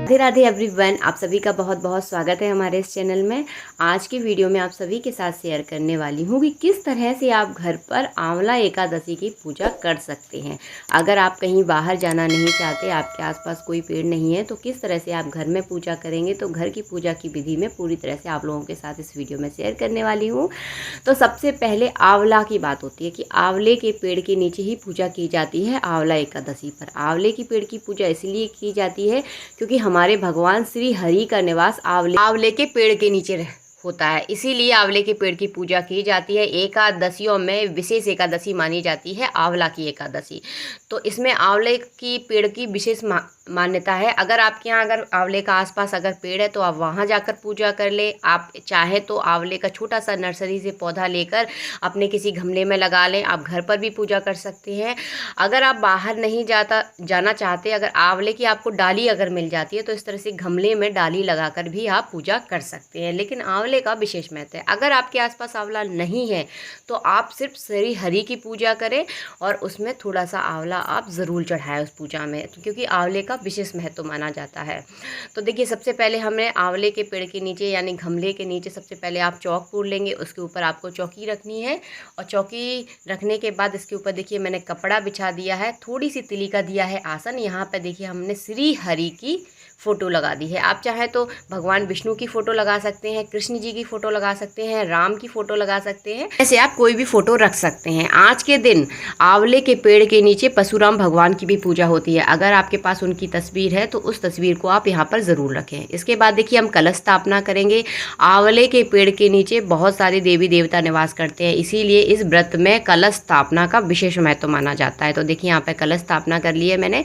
Radhe Radhe everyone, आप सभी का बहुत बहुत स्वागत है हमारे इस चैनल में। आज की वीडियो में आप सभी के साथ शेयर करने वाली हूँ कि किस तरह से आप घर पर आंवला एकादशी की पूजा कर सकते हैं। अगर आप कहीं बाहर जाना नहीं चाहते, आपके आसपास कोई पेड़ नहीं है, तो किस तरह से आप घर में पूजा करेंगे। तो घर की पूजा की विधि में पूरी तरह से आप लोगों के साथ इस वीडियो में शेयर करने वाली हूँ। तो सबसे पहले आंवला की बात होती है कि आंवले के पेड़ के नीचे ही पूजा की जाती है। आंवला एकादशी पर आंवले की पेड़ की पूजा इसलिए की जाती है क्योंकि हमारे भगवान श्री हरि का निवास आंवले के पेड़ के नीचे होता है, इसीलिए आंवले के पेड़ की पूजा की जाती है। एकादशियों में विशेष एकादशी मानी जाती है आंवला की एकादशी। तो इसमें आंवले की पेड़ की विशेष मान्यता है। अगर आपके यहाँ अगर आंवले का आसपास अगर पेड़ है तो आप वहाँ जाकर पूजा कर ले। आप चाहे तो आंवले का छोटा सा नर्सरी से पौधा लेकर अपने किसी गमले में लगा लें। आप घर पर भी पूजा कर सकते हैं। अगर आप बाहर नहीं जाना चाहते, अगर आंवले की आपको डाली अगर मिल जाती है तो इस तरह से गमले में डाली लगाकर भी आप पूजा कर सकते हैं। लेकिन आंवले का विशेष महत्व है। अगर आपके आसपास आंवला नहीं है तो आप सिर्फ श्री हरि की पूजा करें और उसमें थोड़ा सा आंवला आप ज़रूर चढ़ाएं उस पूजा में, क्योंकि आंवले का विशेष महत्व माना जाता है। तो देखिए, सबसे पहले हमें आंवले के पेड़ के नीचे यानी गमले के नीचे सबसे पहले आप चौक पूर लेंगे। उसके ऊपर आपको चौकी रखनी है और चौकी रखने के बाद इसके ऊपर देखिए मैंने कपड़ा बिछा दिया है, थोड़ी सी तिली का दिया है आसन। यहाँ पर देखिए हमने श्री हरि की फ़ोटो लगा दी है। आप चाहें तो भगवान विष्णु की फ़ोटो लगा सकते हैं, कृष्ण जी की फ़ोटो लगा सकते हैं, राम की फ़ोटो लगा सकते हैं, ऐसे आप कोई भी फ़ोटो रख सकते हैं। आज के दिन आंवले के पेड़ के नीचे परशुराम भगवान की भी पूजा होती है। अगर आपके पास उनकी तस्वीर है तो उस तस्वीर को आप यहाँ पर ज़रूर रखें। इसके बाद देखिए हम कलश स्थापना करेंगे। आंवले के पेड़ के नीचे बहुत सारे देवी देवता निवास करते हैं, इसीलिए इस व्रत में कलश स्थापना का विशेष महत्व माना जाता है। तो देखिए यहाँ पर कलश स्थापना कर ली है मैंने।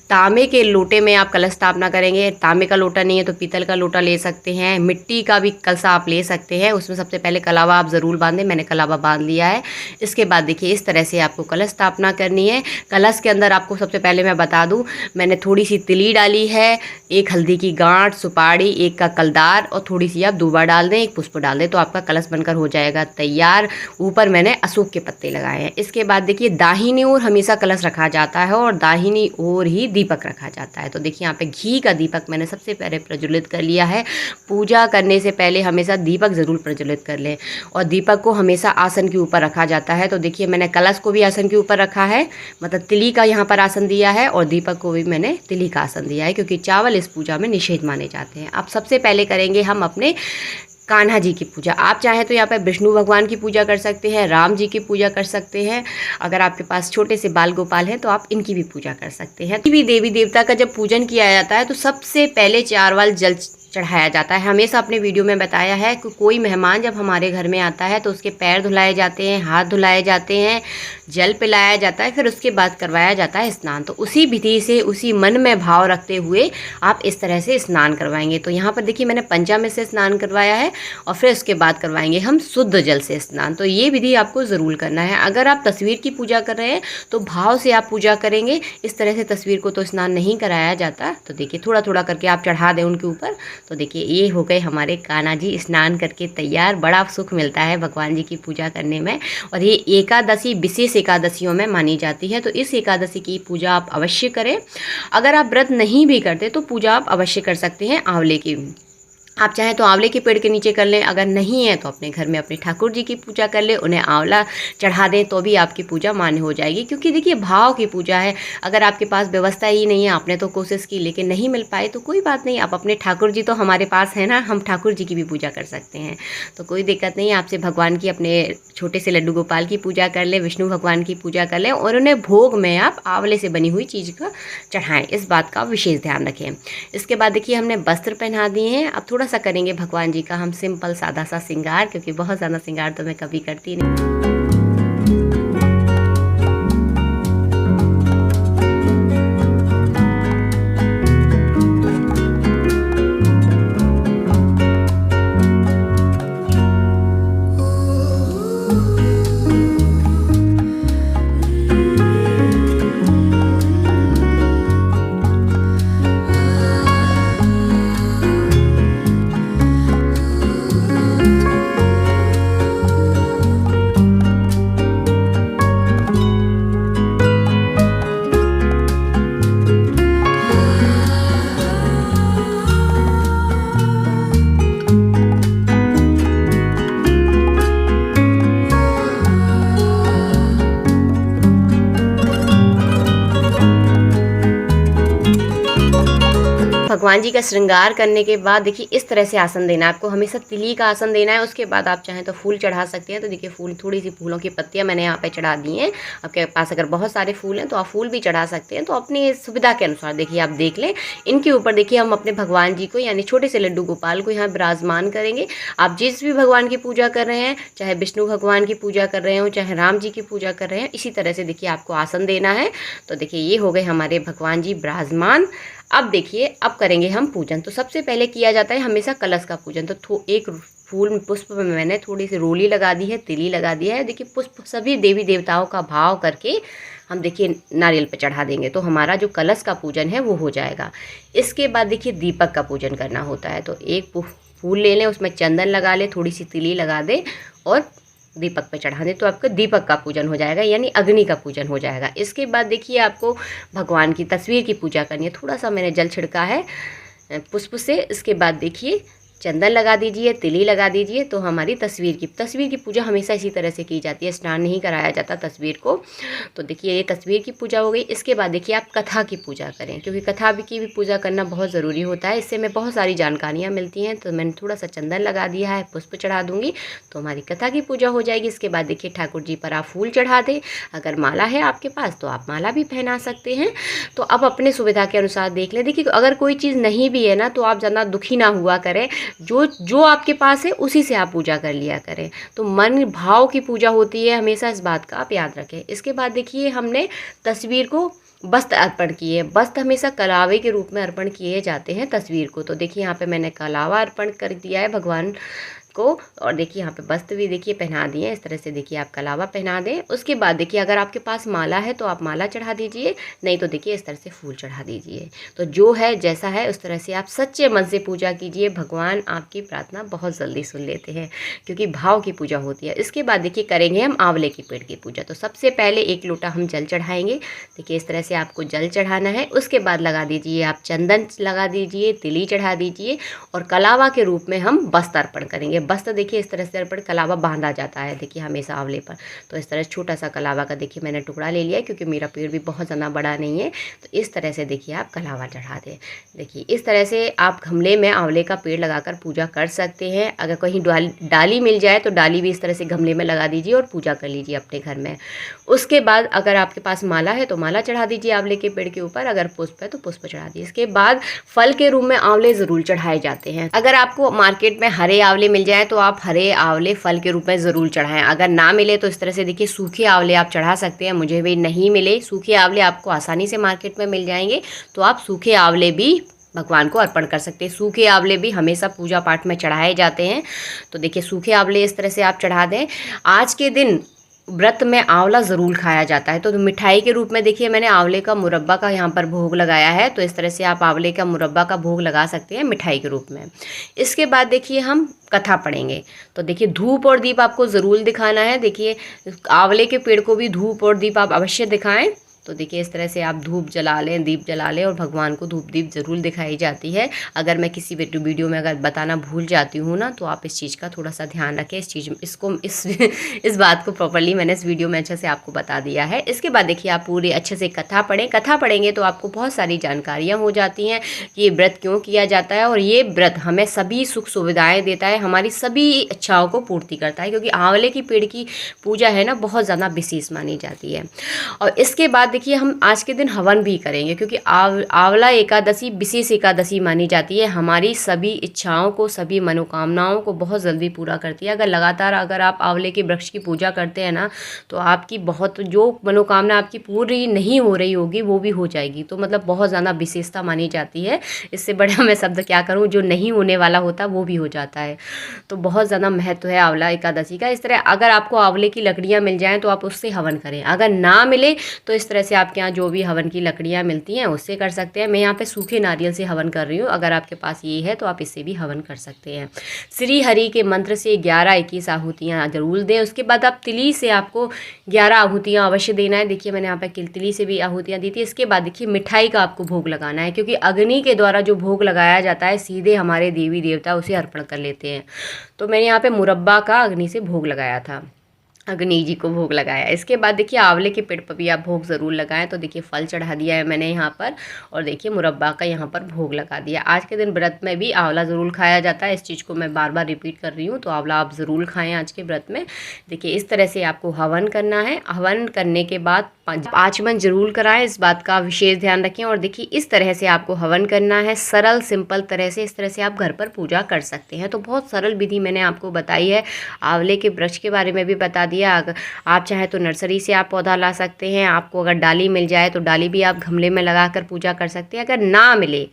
तांबे के लोटे में आप कलश स्थापना करेंगे। तांबे का लोटा नहीं है तो पीतल का लोटा ले सकते हैं, मिट्टी का भी कलसा आप ले सकते हैं। उसमें सबसे पहले कलावा आप ज़रूर बांधें। मैंने कलावा बांध लिया है। इसके बाद देखिए इस तरह से आपको कलश स्थापना करनी है। कलश के अंदर आपको सबसे पहले मैं बता दूं, मैंने थोड़ी सी तिली डाली है, एक हल्दी की गांठ, सुपारी, एक का कलदार और थोड़ी सी आप दूबा डाल दें, एक पुष्प डाल दें, तो आपका कलश बनकर हो जाएगा तैयार। ऊपर मैंने अशोक के पत्ते लगाए हैं। इसके बाद देखिए दाहिनी ओर हमेशा कलश रखा जाता है और दाहिनी ओर ही दीपक रखा जाता है। तो देखिए यहाँ पे घी का दीपक मैंने सबसे पहले प्रज्वलित कर लिया है। पूजा करने से पहले हमेशा दीपक ज़रूर प्रज्वलित कर लें और दीपक को हमेशा आसन के ऊपर रखा जाता है। तो देखिए मैंने कलश को भी आसन के ऊपर रखा है, मतलब तिली का यहाँ पर आसन दिया है और दीपक को भी मैंने तिली का आसन दिया है, क्योंकि चावल इस पूजा में निषेध माने जाते हैं। अब सबसे पहले करेंगे हम अपने कान्हा जी की पूजा। आप चाहें तो यहाँ पर विष्णु भगवान की पूजा कर सकते हैं, राम जी की पूजा कर सकते हैं। अगर आपके पास छोटे से बाल गोपाल हैं तो आप इनकी भी पूजा कर सकते हैं। किसी भी देवी देवता का जब पूजन किया जाता है तो सबसे पहले 4 वाल जल चढ़ाया जाता है। हमेशा अपने वीडियो में बताया है कि कोई मेहमान जब हमारे घर में आता है तो उसके पैर धुलाए जाते हैं, हाथ धुलाए जाते हैं, जल पिलाया जाता है, फिर उसके बाद करवाया जाता है स्नान। तो उसी विधि से, उसी मन में भाव रखते हुए आप इस तरह से स्नान करवाएंगे। तो यहाँ पर देखिए मैंने पंचामृत से स्नान करवाया है और फिर उसके बाद करवाएंगे हम शुद्ध जल से स्नान। तो ये विधि आपको ज़रूर करना है। अगर आप तस्वीर की पूजा कर रहे हैं तो भाव से आप पूजा करेंगे। इस तरह से तस्वीर को तो स्नान नहीं कराया जाता। तो देखिए थोड़ा थोड़ा करके आप चढ़ा दें उनके ऊपर। तो देखिए ये हो गए हमारे कान्हा जी स्नान करके तैयार। बड़ा सुख मिलता है भगवान जी की पूजा करने में और ये एकादशी विशेष एकादशियों में मानी जाती है। तो इस एकादशी की पूजा आप अवश्य करें। अगर आप व्रत नहीं भी करते तो पूजा आप अवश्य कर सकते हैं आंवले की। आप चाहें तो आंवले के पेड़ के नीचे कर लें, अगर नहीं है तो अपने घर में अपने ठाकुर जी की पूजा कर लें, उन्हें आंवला चढ़ा दें तो भी आपकी पूजा मान्य हो जाएगी। क्योंकि देखिए भाव की पूजा है। अगर आपके पास व्यवस्था ही नहीं है, आपने तो कोशिश की लेकिन नहीं मिल पाए तो कोई बात नहीं, आप अपने ठाकुर जी तो हमारे पास है ना, हम ठाकुर जी की भी पूजा कर सकते हैं। तो कोई दिक्कत नहीं है। आपसे भगवान की अपने छोटे से लड्डू गोपाल की पूजा कर लें, विष्णु भगवान की पूजा कर लें और उन्हें भोग में आप आंवले से बनी हुई चीज़ का चढ़ाएँ। इस बात का विशेष ध्यान रखें। इसके बाद देखिए हमने वस्त्र पहना दिए हैं। अब थोड़ा सा करेंगे भगवान जी का हम सिंपल सादा सा श्रृंगार, क्योंकि बहुत ज़्यादा श्रृंगार तो मैं कभी करती नहीं। भगवान जी का श्रृंगार करने के बाद देखिए इस तरह से आसन देना है आपको, हमेशा तिली का आसन देना है। उसके बाद आप चाहें तो फूल चढ़ा सकते हैं। तो देखिए फूल, थोड़ी सी फूलों की पत्तियां मैंने यहाँ पे चढ़ा दी हैं। आपके पास अगर बहुत सारे फूल हैं तो आप फूल भी चढ़ा सकते हैं, तो अपनी सुविधा के अनुसार देखिए आप देख लें। इनके ऊपर देखिए हम अपने भगवान जी को यानी छोटे से लड्डू गोपाल को यहाँ विराजमान करेंगे। आप जिस भी भगवान की पूजा कर रहे हैं, चाहे विष्णु भगवान की पूजा कर रहे हो, चाहे राम जी की पूजा कर रहे हैं, इसी तरह से देखिए आपको आसन देना है। तो देखिए ये हो गए हमारे भगवान जी विराजमान। अब देखिए अब करेंगे हम पूजन। तो सबसे पहले किया जाता है हमेशा कलश का पूजन। तो एक फूल पुष्प में मैंने थोड़ी सी रोली लगा दी है, तिली लगा दिया है। देखिए पुष्प सभी देवी देवताओं का भाव करके हम देखिए नारियल पे चढ़ा देंगे, तो हमारा जो कलश का पूजन है वो हो जाएगा। इसके बाद देखिए दीपक का पूजन करना होता है। तो एक फूल ले लें, उसमें चंदन लगा लें, थोड़ी सी तिली लगा दें और दीपक पे चढ़ा दें, तो आपका दीपक का पूजन हो जाएगा, यानी अग्नि का पूजन हो जाएगा। इसके बाद देखिए आपको भगवान की तस्वीर की पूजा करनी है। थोड़ा सा मैंने जल छिड़का है पुष्प से। इसके बाद देखिए चंदन लगा दीजिए, तिली लगा दीजिए। तो हमारी तस्वीर की पूजा हमेशा इसी तरह से की जाती है, स्नान नहीं कराया जाता तस्वीर को। तो देखिए ये तस्वीर की पूजा हो गई। इसके बाद देखिए आप कथा की पूजा करें, क्योंकि कथा की भी पूजा करना बहुत ज़रूरी होता है। इससे हमें बहुत सारी जानकारियाँ मिलती हैं। तो मैंने थोड़ा सा चंदन लगा दिया है, पुष्प चढ़ा दूँगी, तो हमारी कथा की पूजा हो जाएगी। इसके बाद देखिए ठाकुर जी पर आप फूल चढ़ा दें। अगर माला है आपके पास तो आप माला भी पहना सकते हैं। तो अब अपने सुविधा के अनुसार देख लें। देखिए अगर कोई चीज़ नहीं भी है ना, तो आप ज़्यादा दुखी ना हुआ करें। जो आपके पास है उसी से आप पूजा कर लिया करें। तो मन भाव की पूजा होती है, हमेशा इस बात का आप याद रखें। इसके बाद देखिए हमने तस्वीर को वस्त्र अर्पण किए। वस्त्र हमेशा कलावे के रूप में अर्पण किए जाते हैं तस्वीर को। तो देखिए यहाँ पे मैंने कलावा अर्पण कर दिया है भगवान को। और देखिए यहाँ पे वस्त्र भी देखिए पहना दिए हैं। इस तरह से देखिए आप कलावा पहना दें। उसके बाद देखिए अगर आपके पास माला है तो आप माला चढ़ा दीजिए, नहीं तो देखिए इस तरह से फूल चढ़ा दीजिए। तो जो है जैसा है उस तरह से आप सच्चे मन से पूजा कीजिए। भगवान आपकी प्रार्थना बहुत जल्दी सुन लेते हैं, क्योंकि भाव की पूजा होती है। इसके बाद देखिए करेंगे हम आंवले के पेड़ की पूजा। तो सबसे पहले एक लोटा हम जल चढ़ाएंगे। देखिए इस तरह से आपको जल चढ़ाना है। उसके बाद लगा दीजिए आप चंदन लगा दीजिए, तिली चढ़ा दीजिए, और कलावा के रूप में हम वस्त्र अर्पण करेंगे। वस्त्र देखिए इस तरह से अर्पण कलावा बांधा जाता है देखिए हमेशा आंवले पर। तो इस तरह छोटा सा कलावा का देखिए मैंने टुकड़ा ले लिया है, क्योंकि मेरा पेड़ भी बहुत ज़्यादा बड़ा नहीं है। तो इस तरह से देखिए आप कलावा चढ़ा दें। देखिए इस तरह से आप गमले में आंवले का पेड़ लगाकर पूजा कर सकते हैं। अगर कहीं डाली मिल जाए तो डाली भी इस तरह से गमले में लगा दीजिए और पूजा कर लीजिए अपने घर में। उसके बाद अगर आपके पास माला है तो माला चढ़ा दीजिए आंवले के पेड़ के ऊपर। अगर पुष्प है तो पुष्प चढ़ा दीजिए। इसके बाद फल के रूप में आंवले ज़रूर चढ़ाए जाते हैं। अगर आपको मार्केट में हरे आंवले मिल जाए तो आप हरे आंवले फल के रूप में ज़रूर चढ़ाएं। अगर ना मिले तो इस तरह से देखिए सूखे आंवले आप चढ़ा सकते हैं। मुझे भी नहीं मिले सूखे आंवले, आपको आसानी से मार्केट में मिल जाएंगे, तो आप सूखे आंवले भी भगवान को अर्पण कर सकते हैं। सूखे आंवले भी हमेशा पूजा पाठ में चढ़ाए जाते हैं। तो देखिए सूखे आंवले इस तरह से आप चढ़ा दें। आज के दिन व्रत में आंवला ज़रूर खाया जाता है। तो मिठाई के रूप में देखिए मैंने आंवले का मुरब्बा का यहाँ पर भोग लगाया है। तो इस तरह से आप आंवले का मुरब्बा का भोग लगा सकते हैं मिठाई के रूप में। इसके बाद देखिए हम कथा पढ़ेंगे। तो देखिए धूप और दीप आपको ज़रूर दिखाना है। देखिए आंवले के पेड़ को भी धूप और दीप आप अवश्य दिखाएं। तो देखिए इस तरह से आप धूप जला लें, दीप जला लें, और भगवान को धूप दीप ज़रूर दिखाई जाती है। अगर मैं किसी वीडियो में अगर बताना भूल जाती हूँ ना, तो आप इस चीज़ का थोड़ा सा ध्यान रखें। इस बात को प्रॉपर्ली मैंने इस वीडियो में अच्छे से आपको बता दिया है। इसके बाद देखिए आप पूरी अच्छे से कथा पढ़ें। कथा पढ़ेंगे तो आपको बहुत सारी जानकारियाँ हो जाती हैं कि ये व्रत क्यों किया जाता है। और ये व्रत हमें सभी सुख सुविधाएँ देता है, हमारी सभी इच्छाओं को पूर्ति करता है, क्योंकि आंवले की पेड़ की पूजा है ना बहुत ज़्यादा विशेष मानी जाती है। और इसके बाद देखिए हम आज के दिन हवन भी करेंगे, क्योंकि आंवला एकादशी विशेष एकादशी मानी जाती है। हमारी सभी इच्छाओं को, सभी मनोकामनाओं को बहुत जल्दी पूरा करती है। अगर लगातार अगर आप आंवले के वृक्ष की पूजा करते हैं ना, तो आपकी बहुत जो मनोकामना आपकी पूरी नहीं हो रही होगी वो भी हो जाएगी। तो मतलब बहुत ज़्यादा विशेषता मानी जाती है। इससे बड़ा मैं शब्द क्या करूँ, जो नहीं होने वाला होता वो भी हो जाता है। तो बहुत ज़्यादा महत्व है आंवला एकादशी का। इस तरह अगर आपको आंवले की लकड़ियाँ मिल जाएँ तो आप उससे हवन करें। अगर ना मिले तो इस तरह से आपके यहाँ जो भी हवन की लकड़ियाँ मिलती हैं उससे कर सकते हैं। मैं यहाँ पे सूखे नारियल से हवन कर रही हूँ। अगर आपके पास ये है तो आप इससे भी हवन कर सकते हैं। श्री हरि के मंत्र से 11-21 आहुतियाँ जरूर दें। उसके बाद आप तिली से आपको 11 आहुतियाँ अवश्य देना है। देखिए मैंने यहाँ पे तिली से भी आहुतियाँ दी थी। इसके बाद देखिए मिठाई का आपको भोग लगाना है, क्योंकि अग्नि के द्वारा जो भोग लगाया जाता है सीधे हमारे देवी देवता उसे अर्पण कर लेते हैं। तो मैंने यहाँ पे मुरब्बा का अग्नि से भोग लगाया था। गणेश जी को भोग लगाया। इसके बाद देखिए आंवले के पेड़ पर भी आप भोग ज़रूर लगाएं। तो देखिए फल चढ़ा दिया है मैंने यहाँ पर, और देखिए मुरब्बा का यहाँ पर भोग लगा दिया। आज के दिन व्रत में भी आंवला ज़रूर खाया जाता है, इस चीज़ को मैं बार बार रिपीट कर रही हूँ। तो आंवला आप ज़रूर खाएँ आज के व्रत में। देखिए इस तरह से आपको हवन करना है। हवन करने के बाद आचमन जरूर कराएं, इस बात का विशेष ध्यान रखें। और देखिए इस तरह से आपको हवन करना है, सरल सिंपल तरह से। इस तरह से आप घर पर पूजा कर सकते हैं। तो बहुत सरल विधि मैंने आपको बताई है। आंवले के वृक्ष के बारे में भी बता दिया। अगर आप चाहे तो नर्सरी से आप पौधा ला सकते हैं। आपको अगर डाली मिल जाए तो डाली भी आप गमले में लगा कर पूजा कर सकते हैं। अगर ना मिले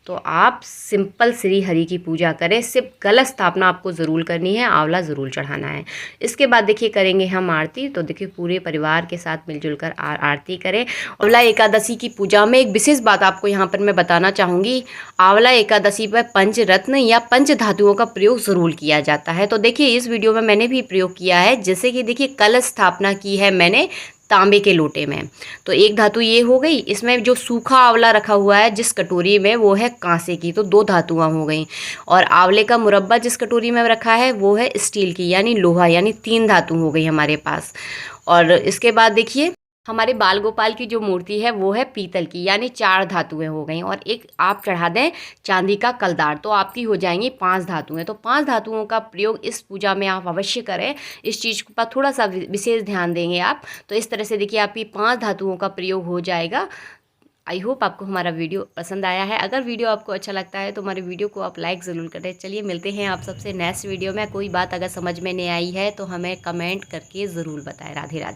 तो आप सिंपल श्री हरि की पूजा करें। सिर्फ कलश स्थापना आपको ज़रूर करनी है, आंवला ज़रूर चढ़ाना है। इसके बाद देखिए करेंगे हम आरती। तो देखिए पूरे परिवार के साथ मिलजुल कर आरती करें। आंवला एकादशी की पूजा में एक विशेष बात आपको यहाँ पर मैं बताना चाहूँगी। आंवला एकादशी पर पंचरत्न या पंच धातुओं का प्रयोग ज़रूर किया जाता है। तो देखिए इस वीडियो में मैंने भी प्रयोग किया है। जैसे कि देखिए कलश स्थापना की है मैंने तांबे के लोटे में, तो एक धातु ये हो गई। इसमें जो सूखा आंवला रखा हुआ है जिस कटोरी में, वो है कांसे की, तो 2 धातुआं हो गई। और आंवले का मुरब्बा जिस कटोरी में रखा है वो है स्टील की, यानी लोहा, यानी 3 धातु हो गई हमारे पास। और इसके बाद देखिए हमारे बाल गोपाल की जो मूर्ति है वो है पीतल की, यानी 4 धातुएं हो गई। और एक आप चढ़ा दें चांदी का कलदार, तो आपकी हो जाएंगी 5 धातुएं। तो 5 धातुओं का प्रयोग इस पूजा में आप अवश्य करें। इस चीज़ पर थोड़ा सा विशेष ध्यान देंगे आप। तो इस तरह से देखिए आपकी 5 धातुओं का प्रयोग हो जाएगा। आई होप आपको हमारा वीडियो पसंद आया है। अगर वीडियो आपको अच्छा लगता है तो हमारे वीडियो को आप लाइक ज़रूर करें। चलिए मिलते हैं आप सबसे नेक्स्ट वीडियो में। कोई बात अगर समझ में नहीं आई है तो हमें कमेंट करके ज़रूर बताएं। राधे राधे।